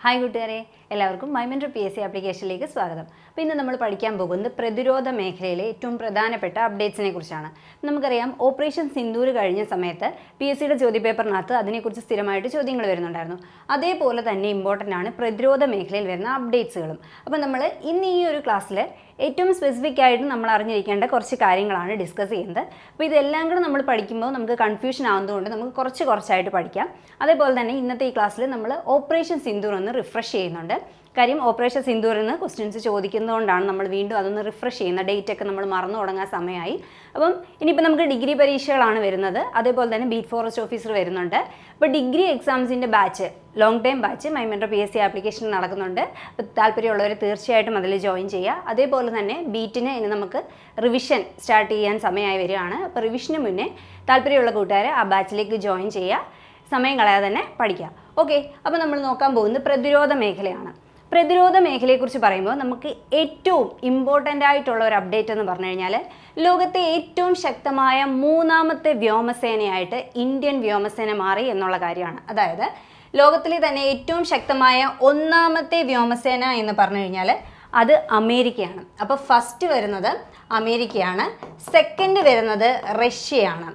Hi കൂട്ടുകാരെ, എല്ലാവർക്കും മൈമെൻറ്റർ PSC ആപ്ലിക്കേഷനിലേക്ക് സ്വാഗതം. അപ്പോൾ ഇന്ന് നമ്മൾ പഠിക്കാൻ പോകുന്നത് പ്രതിരോധ മേഖലയിലെ ഏറ്റവും പ്രധാനപ്പെട്ട അപ്ഡേറ്റ്സിനെ കുറിച്ചാണ്. നമുക്കറിയാം, ഓപ്പറേഷൻ സിന്ദൂർ കഴിഞ്ഞ സമയത്ത് PSCയുടെ ചോദ്യപേപ്പറിനകത്ത് അതിനെക്കുറിച്ച് സ്ഥിരമായിട്ട് ചോദ്യങ്ങൾ വരുന്നുണ്ടായിരുന്നു. അതേപോലെ തന്നെ ഇമ്പോർട്ടൻ്റ് ആണ് പ്രതിരോധ മേഖലയിൽ വരുന്ന അപ്ഡേറ്റ്സുകളും. അപ്പോൾ നമ്മൾ ഇന്ന് ഈ ഒരു ക്ലാസ്സിൽ ഏറ്റവും സ്പെസിഫിക് ആയിട്ട് നമ്മൾ അറിഞ്ഞിരിക്കേണ്ട കുറച്ച് കാര്യങ്ങളാണ് ഡിസ്കസ് ചെയ്യുന്നത്. അപ്പോൾ ഇതെല്ലാം കൂടെ നമ്മൾ പഠിക്കുമ്പോൾ നമുക്ക് കൺഫ്യൂഷൻ ആവുന്നതുകൊണ്ട് നമുക്ക് കുറച്ചായിട്ട് പഠിക്കാം. അതേപോലെ തന്നെ ഇന്നത്തെ ഈ ക്ലാസ്സിൽ നമ്മൾ ഓപ്പറേഷൻ സിന്ദൂർ ഒന്ന് റിഫ്രഷ് ചെയ്യുന്നുണ്ട്. കാര്യം ഓപ്പറേഷൻ സിന്ദൂറിൽ നിന്ന് ക്വസ്റ്റ്യൻസ് ചോദിക്കുന്നതുകൊണ്ടാണ് നമ്മൾ വീണ്ടും അതൊന്ന് റിഫ്രഷ് ചെയ്യുന്ന. ഡേറ്റ് ഒക്കെ നമ്മൾ മറന്നു തുടങ്ങാൻ സമയമായി. അപ്പം ഇനിയിപ്പോൾ നമുക്ക് ഡിഗ്രി പരീക്ഷകളാണ് വരുന്നത്. അതേപോലെ തന്നെ ബീറ്റ് ഫോറസ്റ്റ് ഓഫീസർ വരുന്നുണ്ട്. അപ്പോൾ ഡിഗ്രി എക്സാംസിൻ്റെ batch, long time batch my mentor PSC application നടക്കുന്നുണ്ട്. അപ്പോൾ താല്പര്യമുള്ളവർ തീർച്ചയായിട്ടും അതിൽ ജോയിൻ ചെയ്യുക. അതേപോലെ തന്നെ ബീറ്റിന് ഇനി നമുക്ക് റിവിഷൻ സ്റ്റാർട്ട് ചെയ്യാൻ സമയമായി വരികയാണ്. അപ്പോൾ റിവിഷന് മുന്നേ താല്പര്യമുള്ള കൂട്ടുകാരെ ആ ബാച്ചിലേക്ക് ജോയിൻ ചെയ്യുക. സമയം കളയാതെ തന്നെ പഠിക്കുക. ഓക്കെ, അപ്പോൾ നമ്മൾ നോക്കാൻ പോകുന്നത് പ്രതിരോധ മേഖലയാണ്. പ്രതിരോധ മേഖലയെക്കുറിച്ച് പറയുമ്പോൾ നമുക്ക് ഏറ്റവും ഇമ്പോർട്ടൻ്റ് ആയിട്ടുള്ള ഒരു അപ്ഡേറ്റ് എന്ന് പറഞ്ഞു കഴിഞ്ഞാൽ, ലോകത്തെ ഏറ്റവും ശക്തമായ മൂന്നാമത്തെ വ്യോമസേനയായിട്ട് ഇന്ത്യൻ വ്യോമസേന മാറി എന്നുള്ള കാര്യമാണ്. അതായത് ലോകത്തിലെ തന്നെ ഏറ്റവും ശക്തമായ ഒന്നാമത്തെ വ്യോമസേന എന്ന് പറഞ്ഞു കഴിഞ്ഞാൽ അത് അമേരിക്കയാണ്. അപ്പോൾ ഫസ്റ്റ് വരുന്നത് അമേരിക്കയാണ്, സെക്കൻഡ് വരുന്നത് റഷ്യയാണ്.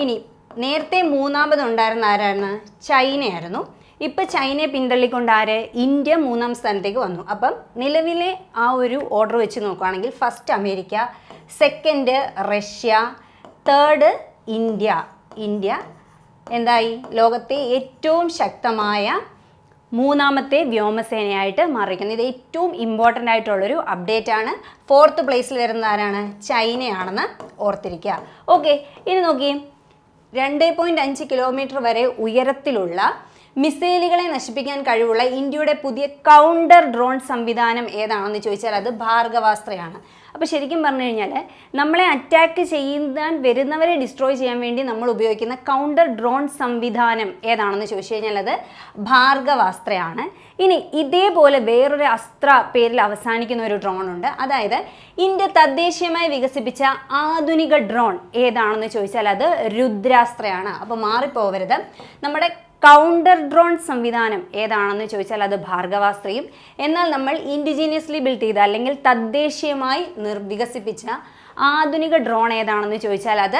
ഇനി നേരത്തെ മൂന്നാമതുണ്ടായിരുന്ന ആരാണ്? ചൈനയായിരുന്നു. ഇപ്പോൾ ചൈനയെ പിന്തള്ളിക്കൊണ്ട് ഇന്ത്യ മൂന്നാം സ്ഥാനത്തേക്ക് വന്നു. അപ്പം നിലവിലെ ആ ഒരു ഓർഡർ വെച്ച് നോക്കുകയാണെങ്കിൽ first America, second Russia, third India എന്തായി? ലോകത്തെ ഏറ്റവും ശക്തമായ മൂന്നാമത്തെ വ്യോമസേനയായിട്ട് മാറിയിരിക്കുന്നത്. ഇത് ഏറ്റവും ഇമ്പോർട്ടൻ്റ് ആയിട്ടുള്ളൊരു അപ്ഡേറ്റ് ആണ്. ഫോർത്ത് പ്ലേസിൽ വരുന്ന ആരാണ്? ചൈനയാണെന്ന് ഓർത്തിരിക്കുക. ഓക്കെ, ഇനി നോക്കിയേ, 2.5 കിലോമീറ്റർ വരെ ഉയരത്തിലുള്ള മിസൈലുകളെ നശിപ്പിക്കാൻ കഴിവുള്ള ഇന്ത്യയുടെ പുതിയ കൗണ്ടർ ഡ്രോൺ സംവിധാനം ഏതാണെന്ന് ചോദിച്ചാൽ അത് ഭാർഗവാസ്ത്രയാണ്. അപ്പോൾ ശരിക്കും പറഞ്ഞു കഴിഞ്ഞാൽ നമ്മളെ അറ്റാക്ക് ചെയ്യാൻ വരുന്നവരെ ഡിസ്ട്രോയ് ചെയ്യാൻ വേണ്ടി നമ്മൾ ഉപയോഗിക്കുന്ന കൗണ്ടർ ഡ്രോൺ സംവിധാനം ഏതാണെന്ന് ചോദിച്ചു കഴിഞ്ഞാൽ അത് ഭാർഗവാസ്ത്രയാണ്. ഇനി ഇതേപോലെ വേറൊരു അസ്ത്ര പേരിൽ അവസാനിക്കുന്ന ഒരു ഡ്രോൺ ഉണ്ട്. അതായത് ഇന്ത്യ തദ്ദേശീയമായി വികസിപ്പിച്ച ആധുനിക ഡ്രോൺ ഏതാണെന്ന് ചോദിച്ചാൽ അത് രുദ്രാസ്ത്രയാണ്. അപ്പോൾ മാറിപ്പോവരുത്. നമ്മുടെ കൗണ്ടർ ഡ്രോൺ സംവിധാനം ഏതാണെന്ന് ചോദിച്ചാൽ അത് ഭാർഗവാസ്ത്രയും, എന്നാൽ നമ്മൾ ഇൻഡിജീനിയസ്ലി ബിൽഡ് ചെയ്ത അല്ലെങ്കിൽ തദ്ദേശീയമായി വികസിപ്പിച്ച ആധുനിക ഡ്രോൺ ഏതാണെന്ന് ചോദിച്ചാൽ അത്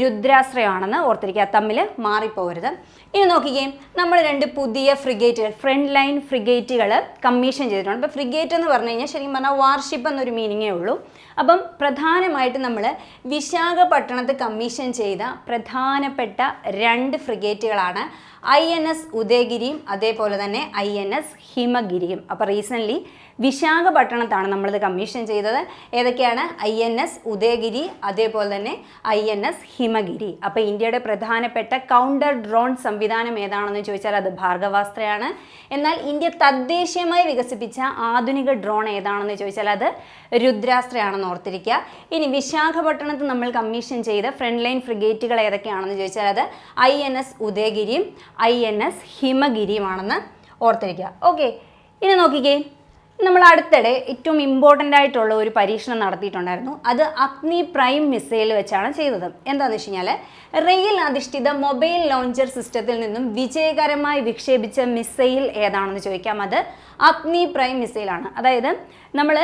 രുദ്രാസ്ത്രയാണെന്ന് ഓർത്തിരിക്കുക. തമ്മിൽ മാറിപ്പോകരുത്. ഇനി നോക്കിക്കേ, നമ്മൾ 2 പുതിയ ഫ്രിഗേറ്റുകൾ, ഫ്രണ്ട് ലൈൻ ഫ്രിഗേറ്റുകൾ കമ്മീഷൻ ചെയ്തിട്ടുണ്ട്. അപ്പോൾ ഫ്രിഗേറ്റ് എന്ന് പറഞ്ഞു കഴിഞ്ഞാൽ ശരിക്കും പറഞ്ഞാൽ വാർഷിപ്പ് എന്നൊരു മീനിങ്ങേ ഉള്ളൂ. അപ്പം പ്രധാനമായിട്ട് നമ്മൾ വിശാഖപട്ടണത്ത് കമ്മീഷൻ ചെയ്ത പ്രധാനപ്പെട്ട 2 ഫ്രിഗേറ്റുകളാണ് INS ഉദയഗിരിയും അതേപോലെ തന്നെ INS ഹിമഗിരിയും. അപ്പോൾ റീസെൻ്റ്ലി വിശാഖപട്ടണത്താണ് നമ്മളിത് കമ്മീഷൻ ചെയ്തത്. ഏതൊക്കെയാണ്? INS ഉദയഗിരി, അതേപോലെ തന്നെ INS ഹിമഗിരി. അപ്പോൾ ഇന്ത്യയുടെ പ്രധാനപ്പെട്ട കൗണ്ടർ ഡ്രോൺ സംവിധാനം ഏതാണെന്ന് ചോദിച്ചാൽ അത് ഭാർഗവാസ്ത്രയാണ്. എന്നാൽ ഇന്ത്യ തദ്ദേശീയമായി വികസിപ്പിച്ച ആധുനിക ഡ്രോൺ ഏതാണെന്ന് ചോദിച്ചാൽ അത് രുദ്രാസ്ത്രയാണെന്ന് ഓർത്തിരിക്കുക. ഇനി വിശാഖപട്ടണത്ത് നമ്മൾ കമ്മീഷൻ ചെയ്ത ഫ്രണ്ട് ലൈൻ ഫ്രിഗേറ്റുകൾ ഏതൊക്കെയാണെന്ന് ചോദിച്ചാൽ അത് INS ഉദയഗിരിയും INS ഹിമഗിരിയുമാണെന്ന് ഓർത്തിരിക്കുക. ഓക്കെ, ഇനി നോക്കിക്കേ, നമ്മൾ അടുത്തിടെ ഏറ്റവും ഇമ്പോർട്ടൻ്റ് ആയിട്ടുള്ള ഒരു പരീക്ഷണം നടത്തിയിട്ടുണ്ടായിരുന്നു. അത് അഗ്നി പ്രൈം മിസൈൽ വെച്ചാണ് ചെയ്തത്. എന്താണെന്ന് വെച്ച് കഴിഞ്ഞാൽ റെയിൽ അധിഷ്ഠിത മൊബൈൽ ലോഞ്ചർ സിസ്റ്റത്തിൽ നിന്നും വിജയകരമായി വിക്ഷേപിച്ച മിസൈൽ ഏതാണെന്ന് ചോദിക്കാം. അത് അഗ്നി പ്രൈം മിസൈലാണ്. അതായത് നമ്മൾ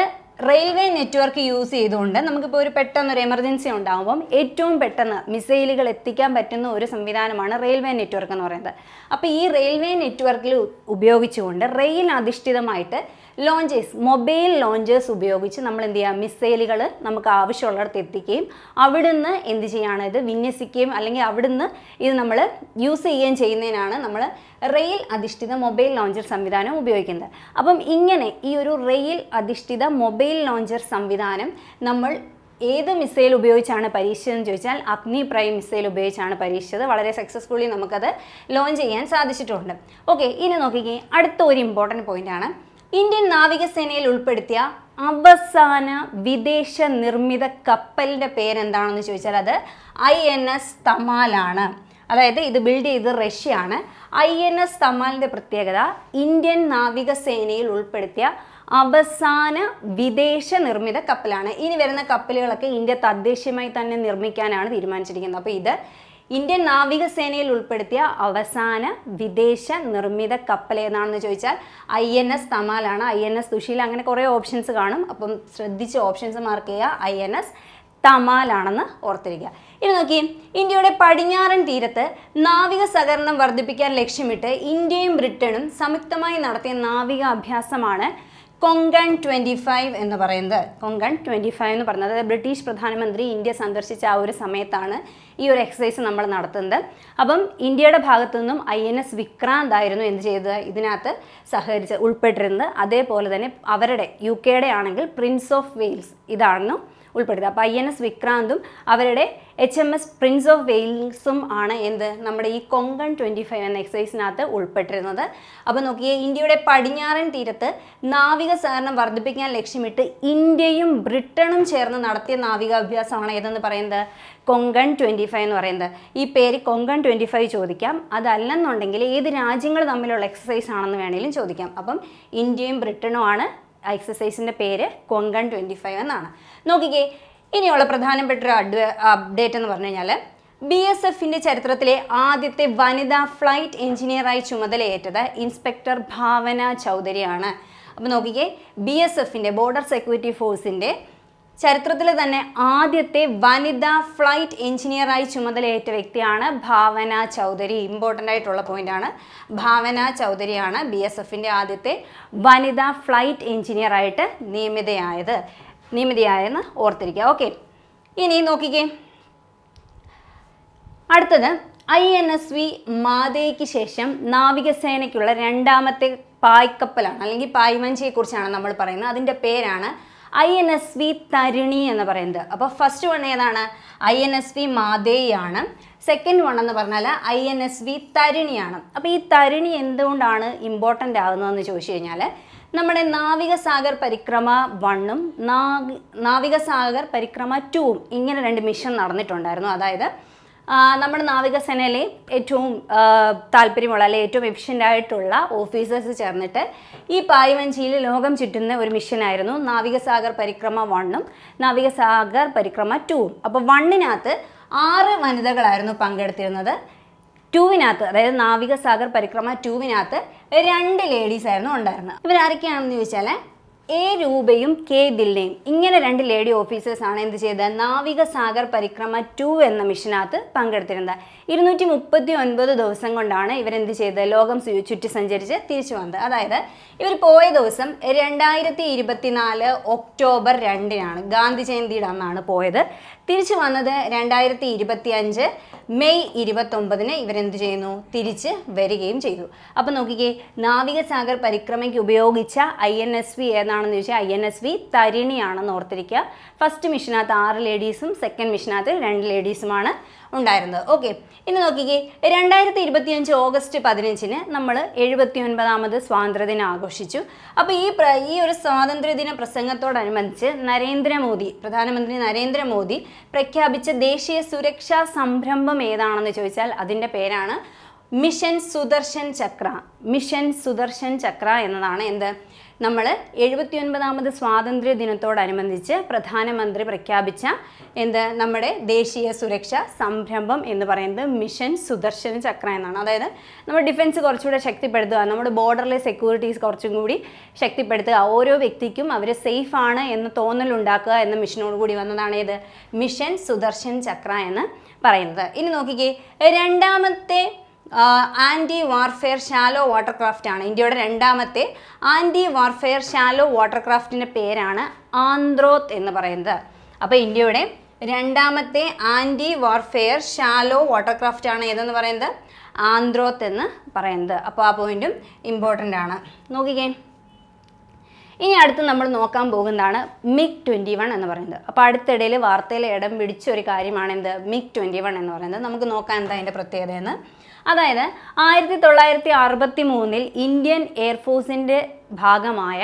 റെയിൽവേ നെറ്റ്വർക്ക് യൂസ് ചെയ്തുകൊണ്ട് നമുക്കിപ്പോൾ ഒരു പെട്ടെന്നൊരു എമർജൻസി ഉണ്ടാകുമ്പം ഏറ്റവും പെട്ടെന്ന് മിസൈലുകൾ എത്തിക്കാൻ പറ്റുന്ന ഒരു സംവിധാനമാണ് റെയിൽവേ നെറ്റ്വർക്ക് എന്ന് പറയുന്നത്. അപ്പോൾ ഈ റെയിൽവേ നെറ്റ്വർക്കിൽ ഉപയോഗിച്ചുകൊണ്ട് റെയിൽ അധിഷ്ഠിതമായിട്ട് മൊബൈൽ ലോഞ്ചേഴ്സ് ഉപയോഗിച്ച് നമ്മൾ എന്ത് ചെയ്യുക? മിസൈലുകൾ നമുക്ക് ആവശ്യമുള്ളിടത്ത് എത്തിക്കുകയും അവിടുന്ന് എന്ത് ചെയ്യുകയാണ്? ഇത് വിന്യസിക്കുകയും അല്ലെങ്കിൽ അവിടുന്ന് ഇത് നമ്മൾ യൂസ് ചെയ്യുകയും ചെയ്യുന്നതിനാണ് നമ്മൾ റെയിൽ അധിഷ്ഠിത മൊബൈൽ ലോഞ്ചർ സംവിധാനം ഉപയോഗിക്കുന്നത്. അപ്പം ഇങ്ങനെ ഈ ഒരു റെയിൽ അധിഷ്ഠിത മൊബൈൽ ലോഞ്ചർ സംവിധാനം നമ്മൾ ഏത് മിസൈൽ ഉപയോഗിച്ചാണ് പരീക്ഷിച്ചതെന്ന് ചോദിച്ചാൽ അഗ്നി പ്രൈം മിസൈൽ ഉപയോഗിച്ചാണ് പരീക്ഷിച്ചത്. വളരെ സക്സസ്ഫുള്ളി നമുക്കത് ലോഞ്ച് ചെയ്യാൻ സാധിച്ചിട്ടുണ്ട്. ഓക്കെ, ഇനി നോക്കിക്കേ, അടുത്ത ഒരു ഇമ്പോർട്ടൻറ്റ് പോയിൻ്റാണ്. ഇന്ത്യൻ നാവികസേനയിൽ ഉൾപ്പെടുത്തിയ അവസാന വിദേശ നിർമ്മിത കപ്പലിൻ്റെ പേരെന്താണെന്ന് ചോദിച്ചാൽ അത് INS തമാലാണ്. അതായത് ഇത് ബിൽഡ് ചെയ്ത് റഷ്യയാണ്. INS തമാലിൻ്റെ പ്രത്യേകത ഇന്ത്യൻ നാവികസേനയിൽ ഉൾപ്പെടുത്തിയ അവസാന വിദേശ നിർമ്മിത കപ്പലാണ്. ഇനി വരുന്ന കപ്പലുകളൊക്കെ ഇന്ത്യ തദ്ദേശീയമായി തന്നെ നിർമ്മിക്കാനാണ് തീരുമാനിച്ചിരിക്കുന്നത്. അപ്പോൾ ഇത് ഇന്ത്യൻ നാവികസേനയിൽ ഉൾപ്പെടുത്തിയ അവസാന വിദേശ നിർമ്മിത കപ്പൽ ഏതാണെന്ന് ചോദിച്ചാൽ INS തമാലാണ്, INS സുശീല, അങ്ങനെ കുറേ ഓപ്ഷൻസ് കാണും. അപ്പം ശ്രദ്ധിച്ച് ഓപ്ഷൻസ് മാർക്ക് ചെയ്യുക. INS തമാലാണെന്ന് ഓർത്തിരിക്കുക. ഇനി നോക്കി, ഇന്ത്യയുടെ പടിഞ്ഞാറൻ തീരത്ത് നാവിക സഹകരണം വർദ്ധിപ്പിക്കാൻ ലക്ഷ്യമിട്ട് ഇന്ത്യയും ബ്രിട്ടനും സംയുക്തമായി നടത്തിയ നാവിക അഭ്യാസമാണ് കൊങ്കൺ 25 എന്ന് പറയുന്നത്. കൊങ്കൺ 25 എന്ന് പറയുന്നത്, അതായത് ബ്രിട്ടീഷ് പ്രധാനമന്ത്രി ഇന്ത്യ സന്ദർശിച്ച ആ ഒരു സമയത്താണ് ഈ ഒരു എക്സസൈസ് നമ്മൾ നടത്തുന്നത്. അപ്പം ഇന്ത്യയുടെ ഭാഗത്തു നിന്നും INS വിക്രാന്ത് ആയിരുന്നു എന്ത് ചെയ്തത്, ഇതിനകത്ത് സഹകരിച്ച് ഉൾപ്പെട്ടിരുന്നത്. അതേപോലെ തന്നെ അവരുടെ UK ആണെങ്കിൽ പ്രിൻസ് ഓഫ് വെയിൽസ് ഇതാണെന്നും ഉൾപ്പെടുത്തുക. അപ്പോൾ INS വിക്രാന്തും അവരുടെ HMS പ്രിൻസ് ഓഫ് വെയിൽസും ആണ് എന്ത് നമ്മുടെ ഈ കൊങ്കൺ 25 എന്ന എക്സസൈസിനകത്ത് ഉൾപ്പെട്ടിരുന്നത്. അപ്പോൾ നോക്കിയേ, ഇന്ത്യയുടെ പടിഞ്ഞാറൻ തീരത്ത് നാവിക സഹകരണം വർദ്ധിപ്പിക്കാൻ ലക്ഷ്യമിട്ട് ഇന്ത്യയും ബ്രിട്ടനും ചേർന്ന് നടത്തിയ നാവികാഭ്യാസമാണ് ഏതെന്ന് പറയുന്നത്, കൊങ്കൺ 25 എന്ന് പറയുന്നത്. ഈ പേര് കൊങ്കൺ 25 ചോദിക്കാം. അതല്ലെന്നുണ്ടെങ്കിൽ ഏത് രാജ്യങ്ങൾ തമ്മിലുള്ള എക്സസൈസ് ആണെന്ന് വേണമെങ്കിലും ചോദിക്കാം. അപ്പം ഇന്ത്യയും ബ്രിട്ടനും ആണ് എക്സസൈസിൻ്റെ പേര് കൊങ്കൺ 25 എന്നാണ്. നോക്കിക്കേ, ഇനിയുള്ള പ്രധാനപ്പെട്ട ഒരു അപ്ഡേറ്റ് എന്ന് പറഞ്ഞു കഴിഞ്ഞാൽ BSFിൻ്റെ ചരിത്രത്തിലെ ആദ്യത്തെ വനിതാ ഫ്ലൈറ്റ് എഞ്ചിനീയറായി ചുമതലയേറ്റത് ഇൻസ്പെക്ടർ ഭാവന ചൗധരിയാണ്. അപ്പോൾ നോക്കിക്കേ, BSFിൻ്റെ ബോർഡർ സെക്യൂരിറ്റി ഫോഴ്സിൻ്റെ ചരിത്രത്തിലെ തന്നെ ആദ്യത്തെ വനിതാ ഫ്ലൈറ്റ് എഞ്ചിനീയറായി ചുമതലയേറ്റ വ്യക്തിയാണ് ഭാവന ചൗധരി. ഇമ്പോർട്ടൻ്റ് ആയിട്ടുള്ള പോയിന്റാണ്. ഭാവന ചൗധരിയാണ് BSFിൻ്റെ ആദ്യത്തെ വനിതാ ഫ്ലൈറ്റ് എഞ്ചിനീയറായിട്ട് നിയമിതയായെന്ന് ഓർത്തിരിക്കുക. ഓക്കെ, ഇനി നോക്കിക്കേ, അടുത്തത് INSV മാതയ്ക്ക് ശേഷം നാവികസേനയ്ക്കുള്ള രണ്ടാമത്തെ പായ്ക്കപ്പലാണ് അല്ലെങ്കിൽ പായ്വഞ്ചിയെക്കുറിച്ചാണ് നമ്മൾ പറയുന്നത്. അതിൻ്റെ പേരാണ് INSV തരിണി എന്ന് പറയുന്നത്. അപ്പോൾ ഫസ്റ്റ് വൺ ഏതാണ്, INSV മാതേയാണ്. സെക്കൻഡ് വൺ എന്ന് പറഞ്ഞാൽ INSV തരിണിയാണ്. അപ്പോൾ ഈ തരിണി എന്തുകൊണ്ടാണ് ഇമ്പോർട്ടൻ്റ് ആകുന്നതെന്ന് ചോദിച്ചു കഴിഞ്ഞാൽ, നമ്മുടെ നാവികസാഗർ പരിക്രമ 1ഉം നാവികസാഗർ പരിക്രമ 2ഉം ഇങ്ങനെ 2 മിഷൻ നടന്നിട്ടുണ്ടായിരുന്നു. അതായത് നമ്മുടെ നാവികസേനയിലെ ഏറ്റവും താല്പര്യമുള്ള അല്ലെങ്കിൽ ഏറ്റവും എഫിഷ്യൻ്റ് ആയിട്ടുള്ള ഓഫീസേഴ്സ് ചേർന്നിട്ട് ഈ പായ്വഞ്ചിയിൽ ലോകം ചുറ്റുന്ന ഒരു മിഷനായിരുന്നു നാവികസാഗർ പരിക്രമ 1ഉം നാവികസാഗർ പരിക്രമ 2ഉം. അപ്പോൾ 1-നകത്ത് 6 വനിതകളായിരുന്നു പങ്കെടുത്തിരുന്നത്. 2-നകത്ത്, അതായത് നാവികസാഗർ പരിക്രമ 2-നകത്ത് 2 ലേഡീസ് ആയിരുന്നു ഉണ്ടായിരുന്നത്. ഇവരാരൊക്കെയാണെന്ന് ചോദിച്ചാൽ A രൂപയും K ദിൽനയും ഇങ്ങനെ 2 ലേഡി ഓഫീസേഴ്സാണ് എന്ത് ചെയ്തത്, നാവികസാഗർ പരിക്രമ 2 എന്ന മിഷനകത്ത് പങ്കെടുത്തിരുന്നത്. 239 ദിവസം കൊണ്ടാണ് ഇവരെന്ത് ചെയ്തത്, ലോകം ചുറ്റി സഞ്ചരിച്ച് തിരിച്ചു വന്നത്. അതായത് ഇവർ പോയ ദിവസം 2024 ഒക്ടോബർ 2-നാണ്, ഗാന്ധി ജയന്തിയുടെ അന്നാണ് പോയത്. തിരിച്ചു വന്നത് 2025 മെയ് 29-ന് ഇവരെന്ത് ചെയ്യുന്നു, തിരിച്ച് വരികയും ചെയ്തു. അപ്പോൾ നോക്കിക്കേ, നാവികസാഗർ പരിക്രമയ്ക്ക് ഉപയോഗിച്ച INSV ഏതാണെന്ന് ചോദിച്ചാൽ INSV തരിണിയാണെന്ന് ഓർത്തിരിക്കുക. ഫസ്റ്റ് മിഷനകത്ത് 6 ലേഡീസും സെക്കൻഡ് മിഷനകത്ത് 2 ലേഡീസുമാണ് ഉണ്ടായിരുന്നത്. ഓക്കെ, ഇനി നോക്കിക്കേ, 2025 ഓഗസ്റ്റ് 15-ന് നമ്മൾ 79ാമത് സ്വാതന്ത്ര്യദിനം ആഘോഷിച്ചു. അപ്പോൾ ഈ ഒരു സ്വാതന്ത്ര്യദിന പ്രസംഗത്തോടനുബന്ധിച്ച് പ്രധാനമന്ത്രി നരേന്ദ്രമോദി പ്രഖ്യാപിച്ച ദേശീയ സുരക്ഷാ സംരംഭം ഏതാണെന്ന് ചോദിച്ചാൽ അതിൻ്റെ പേരാണ് മിഷൻ സുദർശൻ ചക്ര. മിഷൻ സുദർശൻ ചക്ര എന്നതാണ് എന്ത്, നമ്മൾ 79ാമത് സ്വാതന്ത്ര്യ ദിനത്തോടനുബന്ധിച്ച് പ്രധാനമന്ത്രി പ്രഖ്യാപിച്ച നമ്മുടെ ദേശീയ സുരക്ഷാ സംരംഭം എന്ന് പറയുന്നത് മിഷൻ സുദർശൻ ചക്ര എന്നാണ്. അതായത് നമ്മുടെ ഡിഫൻസ് കുറച്ചുകൂടെ ശക്തിപ്പെടുത്തുക, നമ്മുടെ ബോർഡറിലെ സെക്യൂരിറ്റീസ് കുറച്ചും കൂടി ശക്തിപ്പെടുത്തുക, ഓരോ വ്യക്തിക്കും അവർ സേഫ് ആണ് എന്ന് തോന്നലുണ്ടാക്കുക എന്ന മിഷനോട് കൂടി വന്നതാണ് ഏത്, മിഷൻ സുദർശൻ ചക്ര എന്ന് പറയുന്നത്. ഇനി നോക്കിക്കേ, രണ്ടാമത്തെ ആൻറ്റി വാർഫെയർ ഷാലോ വാട്ടർക്രാഫ്റ്റ് ആണ്. ഇന്ത്യയുടെ രണ്ടാമത്തെ ആൻറ്റി വാർഫെയർ ഷാലോ വാട്ടർക്രാഫ്റ്റിൻ്റെ പേരാണ് ആന്ത്രോത്ത് എന്ന് പറയുന്നത്. അപ്പോൾ ഇന്ത്യയുടെ രണ്ടാമത്തെ ആൻറ്റി വാർഫെയർ ഷാലോ വാട്ടർക്രാഫ്റ്റ് ആണ് ഏതെന്ന് പറയുന്നത്, ആന്ത്രോത്ത് എന്ന് പറയുന്നത്. അപ്പോൾ ആ പോയിന്റും ഇമ്പോർട്ടൻ്റ് ആണ്. നോക്കിക്കേ, ഇനി അടുത്ത് നമ്മൾ നോക്കാൻ പോകുന്നതാണ് MiG-21 എന്ന് പറയുന്നത്. അപ്പോൾ അടുത്തിടയിൽ വാർത്തയിൽ ഇടം പിടിച്ച ഒരു കാര്യമാണ് MiG-21 എന്ന് പറയുന്നത്. നമുക്ക് നോക്കാൻ എന്താ അതിൻ്റെ പ്രത്യേകതയെന്ന്. അതായത് 1963-ൽ ഇന്ത്യൻ എയർഫോഴ്സിൻ്റെ ഭാഗമായ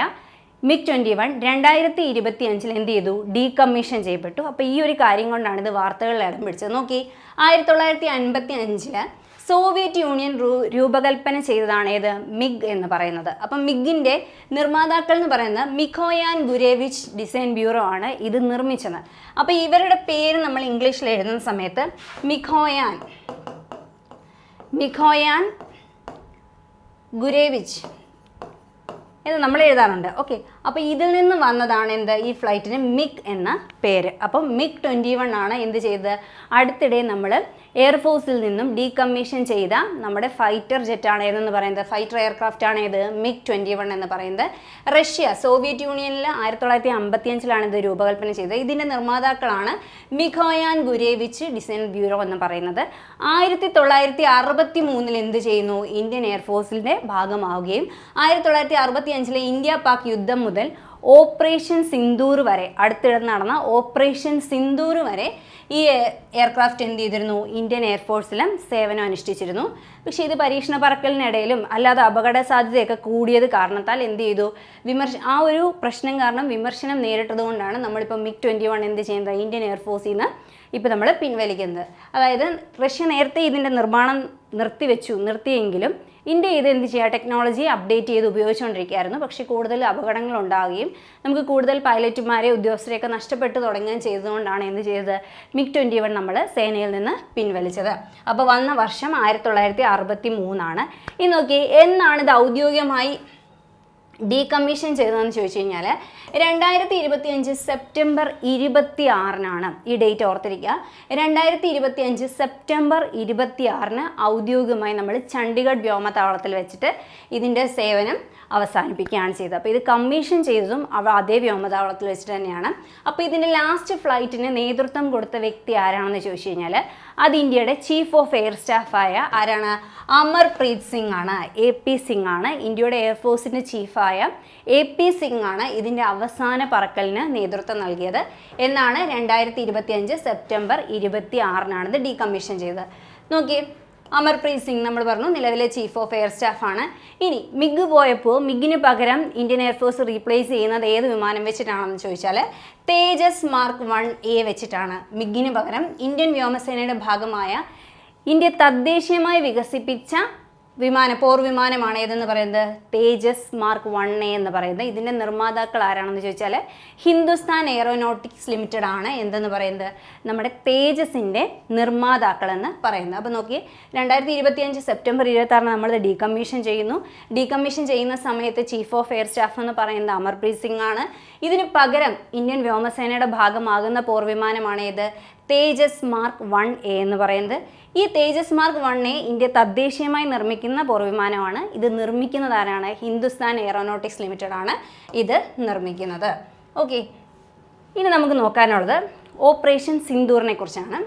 MiG-21 2025-ൽ എന്ത് ചെയ്തു, ഡീകമ്മീഷൻ ചെയ്യപ്പെട്ടു. അപ്പോൾ ഈ ഒരു കാര്യം കൊണ്ടാണ് ഇത് വാർത്തകളിൽ ഇടം പിടിച്ചത്. നോക്കി, 1955-ൽ സോവിയറ്റ് യൂണിയൻ രൂപകൽപ്പന ചെയ്തതാണ് ഏത് മിഗ് എന്ന് പറയുന്നത്. അപ്പം മിഗിൻ്റെ നിർമ്മാതാക്കൾ എന്ന് പറയുന്നത് മിഖോയാൻ ഗുരേവിച്ച് ഡിസൈൻ ബ്യൂറോ ആണ് ഇത് നിർമ്മിച്ചത്. അപ്പോൾ ഇവരുടെ പേര് നമ്മൾ ഇംഗ്ലീഷിൽ എഴുതുന്ന സമയത്ത് മിഖോയാൻ ഗുരേവിച്ച് ഇത് നമ്മൾ എഴുതാറുണ്ട്. ഓക്കെ, അപ്പോൾ ഇതിൽ നിന്ന് വന്നതാണ് എന്ത് ഈ ഫ്ലൈറ്റിന് മിഗ് എന്ന പേര്. അപ്പം MiG 21 ആണ് എന്ത് ചെയ്തത്, അടുത്തിടെ നമ്മൾ എയർഫോഴ്സിൽ നിന്നും ഡീകമ്മീഷൻ ചെയ്ത നമ്മുടെ ഫൈറ്റർ ജെറ്റാണ് ഏതെന്ന് പറയുന്നത്, ഫൈറ്റർ എയർക്രാഫ്റ്റ് ആണ് ഏത് MiG 21 എന്ന് പറയുന്നത്. റഷ്യ സോവിയറ്റ് യൂണിയനിൽ 1955 ഇത് രൂപകൽപ്പന ചെയ്തത്. ഇതിൻ്റെ നിർമ്മാതാക്കളാണ് മിഖോയാൻ ഗുരേവിച്ച് ഡിസൈൻ ബ്യൂറോ എന്ന് പറയുന്നത്. 1963 എന്ത് ചെയ്യുന്നു, ഇന്ത്യൻ എയർഫോഴ്സിൻ്റെ ഭാഗമാവുകയും 1965 ഇന്ത്യ പാക് യുദ്ധം മുതൽ ഓപ്പറേഷൻ സിന്ദൂർ വരെ, അടുത്തിടെ നടന്ന ഓപ്പറേഷൻ സിന്ദൂർ വരെ ഈ എയർക്രാഫ്റ്റ് എന്ത് ചെയ്തിരുന്നു, ഇന്ത്യൻ എയർഫോഴ്സിലും സേവനം അനുഷ്ഠിച്ചിരുന്നു. പക്ഷേ ഇത് പരീക്ഷണ പറക്കലിനിടയിലും അല്ലാതെ അപകട സാധ്യതയൊക്കെ കൂടിയത് കാരണത്താൽ എന്ത് ചെയ്തു, ആ ഒരു പ്രശ്നം കാരണം വിമർശനം നേരിട്ടത് കൊണ്ടാണ് നമ്മളിപ്പോൾ MiG 21 എന്ത് ചെയ്യുന്നത്, ഇന്ത്യൻ എയർഫോഴ്സിൽ നിന്ന് ഇപ്പോൾ നമ്മൾ പിൻവലിക്കുന്നത്. അതായത് റഷ്യ നേരത്തെ ഇതിൻ്റെ നിർമ്മാണം നിർത്തിയെങ്കിലും ഇന്ത്യ ഇത് എന്ത് ചെയ്യുക, ടെക്നോളജി അപ്ഡേറ്റ് ചെയ്ത് ഉപയോഗിച്ചുകൊണ്ടിരിക്കുകയായിരുന്നു. പക്ഷേ കൂടുതൽ അപകടങ്ങൾ ഉണ്ടാവുകയും നമുക്ക് കൂടുതൽ പൈലറ്റുമാരെ ഉദ്യോഗസ്ഥരെയൊക്കെ നഷ്ടപ്പെട്ടു തുടങ്ങുകയും ചെയ്തതുകൊണ്ടാണ് എന്ത് ചെയ്തത്, MiG 21 നമ്മൾ സേനയിൽ നിന്ന് പിൻവലിച്ചത്. അപ്പോൾ വന്ന വർഷം 1963 ആണ്. ഇനി നോക്കി, എന്നാണ് ഇത് ഔദ്യോഗികമായി ഡീകമ്മീഷൻ ചെയ്തതെന്ന് ചോദിച്ചു കഴിഞ്ഞാൽ 2025 സെപ്റ്റംബർ 26 ഈ ഡേറ്റ് ഓർത്തിരിക്കുക. 2025 സെപ്റ്റംബർ 26 ഔദ്യോഗികമായി നമ്മൾ ചണ്ഡീഗഡ് വ്യോമതാവളത്തിൽ വെച്ചിട്ട് ഇതിൻ്റെ സേവനം അവസാനിപ്പിക്കുകയാണ് ചെയ്തത്. അപ്പോൾ ഇത് കമ്മീഷൻ ചെയ്തതും അതേ വ്യോമതാവളത്തിൽ വെച്ചിട്ട് തന്നെയാണ്. അപ്പോൾ ഇതിൻ്റെ ലാസ്റ്റ് ഫ്ലൈറ്റിന് നേതൃത്വം കൊടുത്ത വ്യക്തി ആരാണെന്ന് ചോദിച്ചു കഴിഞ്ഞാൽ അത് ഇന്ത്യയുടെ ചീഫ് ഓഫ് എയർ സ്റ്റാഫായ ആരാണ്, അമർപ്രീത് സിംഗ് ആണ്, AP സിംഗ് ആണ്. ഇന്ത്യയുടെ എയർഫോഴ്സിൻ്റെ ചീഫായ AP സിംഗ് ആണ് ഇതിൻ്റെ അവസാന പറക്കലിന് നേതൃത്വം നൽകിയത്. എന്നാണ് 2025 സെപ്റ്റംബർ 26 ഇത് ഡീകമ്മീഷൻ ചെയ്തത്. നോക്കിയേ, അമർപ്രീത് സിംഗ് നമ്മൾ പറഞ്ഞു നിലവിലെ ചീഫ് ഓഫ് എയർ സ്റ്റാഫാണ്. ഇനി മിഗ് പോയപ്പോൾ മിഗിന് പകരം ഇന്ത്യൻ എയർഫോഴ്സ് റീപ്ലേസ് ചെയ്യുന്നത് ഏത് വിമാനം വെച്ചിട്ടാണെന്ന് ചോദിച്ചാൽ തേജസ് മാർക്ക് 1A വെച്ചിട്ടാണ്. മിഗിന് പകരം ഇന്ത്യൻ വ്യോമസേനയുടെ ഭാഗമായ ഇന്ത്യ തദ്ദേശീയമായി വികസിപ്പിച്ച പോർ വിമാനമാണ് ഏതെന്ന് പറയുന്നത്, തേജസ് മാർക്ക് 1A എന്ന് പറയുന്നത്. ഇതിൻ്റെ നിർമ്മാതാക്കൾ ആരാണെന്ന് ചോദിച്ചാൽ ഹിന്ദുസ്ഥാൻ എയറോനോട്ടിക്സ് ലിമിറ്റഡ് ആണ് എന്തെന്ന് പറയുന്നത്, നമ്മുടെ തേജസിൻ്റെ നിർമ്മാതാക്കളെന്ന് പറയുന്നത്. അപ്പോൾ നോക്കി, 2025 സെപ്റ്റംബർ 26 നമ്മളത് ഡീകമ്മീഷൻ ചെയ്യുന്നു. ഡീകമ്മീഷൻ ചെയ്യുന്ന സമയത്ത് ചീഫ് ഓഫ് എയർ സ്റ്റാഫ് എന്ന് പറയുന്നത് അമർപ്രീത് സിംഗ് ആണ്. ഇതിന് പകരം ഇന്ത്യൻ വ്യോമസേനയുടെ ഭാഗമാകുന്ന പോർവിമാനമാണ് ഏത്, തേജസ് മാർക്ക് 1A എന്ന് പറയുന്നത്. ഈ തേജസ് മാർക്ക് 1A ഇന്ത്യ തദ്ദേശീയമായി നിർമ്മിക്കുന്ന പോർവിമാനമാണ്. ഇത് നിർമ്മിക്കുന്നത് ആരാണ്, ഹിന്ദുസ്ഥാൻ എയറോനോട്ടിക്സ് ലിമിറ്റഡ് ആണ് ഇത് നിർമ്മിക്കുന്നത്. ഓക്കെ, ഇനി നമുക്ക് നോക്കാനുള്ളത് ഓപ്പറേഷൻ സിന്ദൂറിനെ കുറിച്ചാണ്.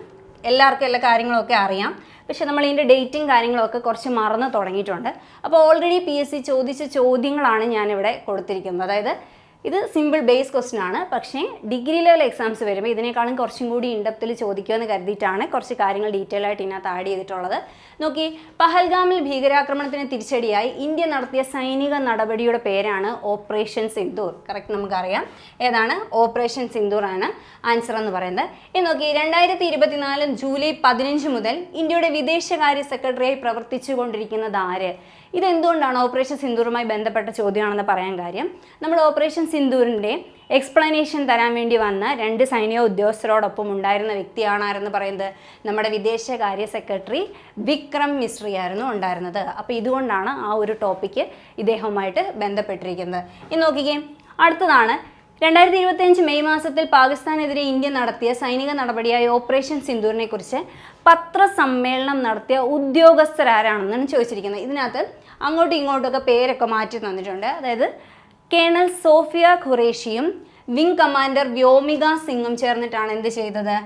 എല്ലാവർക്കും എല്ലാ കാര്യങ്ങളൊക്കെ അറിയാം, പക്ഷെ നമ്മൾ ഇതിൻ്റെ ഡേറ്റും കാര്യങ്ങളൊക്കെ കുറച്ച് മറന്നു തുടങ്ങിയിട്ടുണ്ട്. അപ്പോൾ ഓൾറെഡി PSC ചോദിച്ച ചോദ്യങ്ങളാണ് ഞാനിവിടെ കൊടുത്തിരിക്കുന്നത്. അതായത് ഇത് സിമ്പിൾ ബേസ് ക്വസ്റ്റ്യൻ ആണ്, പക്ഷേ ഡിഗ്രി ലെവൽ എക്സാംസ് വരുമ്പോൾ ഇതിനേക്കാളും കുറച്ചും കൂടി ഇൻഡെപ്തിൽ ചോദിക്കുമെന്ന് കരുതിയിട്ടാണ് കുറച്ച് കാര്യങ്ങൾ ഡീറ്റെയിൽ ആയിട്ട് ഇതിനകത്ത് ആഡ് ചെയ്തിട്ടുള്ളത്. നോക്കി, പഹൽഗാമിൽ ഭീകരാക്രമണത്തിന് തിരിച്ചടിയായി ഇന്ത്യ നടത്തിയ സൈനിക നടപടിയുടെ പേരാണ് ഓപ്പറേഷൻ സിന്ദൂർ. കറക്റ്റ്, നമുക്കറിയാം ഏതാണ്, ഓപ്പറേഷൻ സിന്ദൂർ ആണ് ആൻസർ എന്ന് പറയുന്നത്. ഇനി നോക്കി, 2024 ജൂലൈ 15 മുതൽ ഇന്ത്യയുടെ വിദേശകാര്യ സെക്രട്ടറിയായി പ്രവർത്തിച്ചു കൊണ്ടിരിക്കുന്നത് ആര്? ഇതെന്തുകൊണ്ടാണ് ഓപ്പറേഷൻ സിന്ദൂറുമായി ബന്ധപ്പെട്ട ചോദ്യമാണെന്ന് പറയാൻ കാര്യം, നമ്മൾ ഓപ്പറേഷൻ സിന്ദൂറിൻ്റെ എക്സ്പ്ലനേഷൻ തരാൻ വേണ്ടി വന്ന 2 സൈനിക ഉദ്യോഗസ്ഥരോടൊപ്പം ഉണ്ടായിരുന്ന വ്യക്തിയാണ് ആരെന്ന് പറയുന്നത്, നമ്മുടെ വിദേശകാര്യ സെക്രട്ടറി വിക്രം മിശ്രി ആയിരുന്നു ഉണ്ടായിരുന്നത്. അപ്പോൾ ഇതുകൊണ്ടാണ് ആ ഒരു ടോപ്പിക്ക് ഇദ്ദേഹവുമായിട്ട് ബന്ധപ്പെട്ടിരിക്കുന്നത്. ഇനി നോക്കിക്കേ, അടുത്തതാണ് 2025 മെയ് മാസത്തിൽ പാകിസ്ഥാനെതിരെ ഇന്ത്യ നടത്തിയ സൈനിക നടപടിയായ ഓപ്പറേഷൻ സിന്ദൂറിനെ കുറിച്ച് പത്രസമ്മേളനം നടത്തിയ ഉദ്യോഗസ്ഥരാരാണെന്നാണ് ചോദിച്ചിരിക്കുന്നത്. ഇതിനകത്ത് അങ്ങോട്ടും ഇങ്ങോട്ടൊക്കെ പേരൊക്കെ മാറ്റി തന്നിട്ടുണ്ട്. അതായത് കേണൽ സോഫിയ ഖുറേഷിയും വിംഗ് കമാൻഡർ വ്യോമിക സിംഗും ചേർന്നിട്ടാണ് എന്ത് ചെയ്തത്,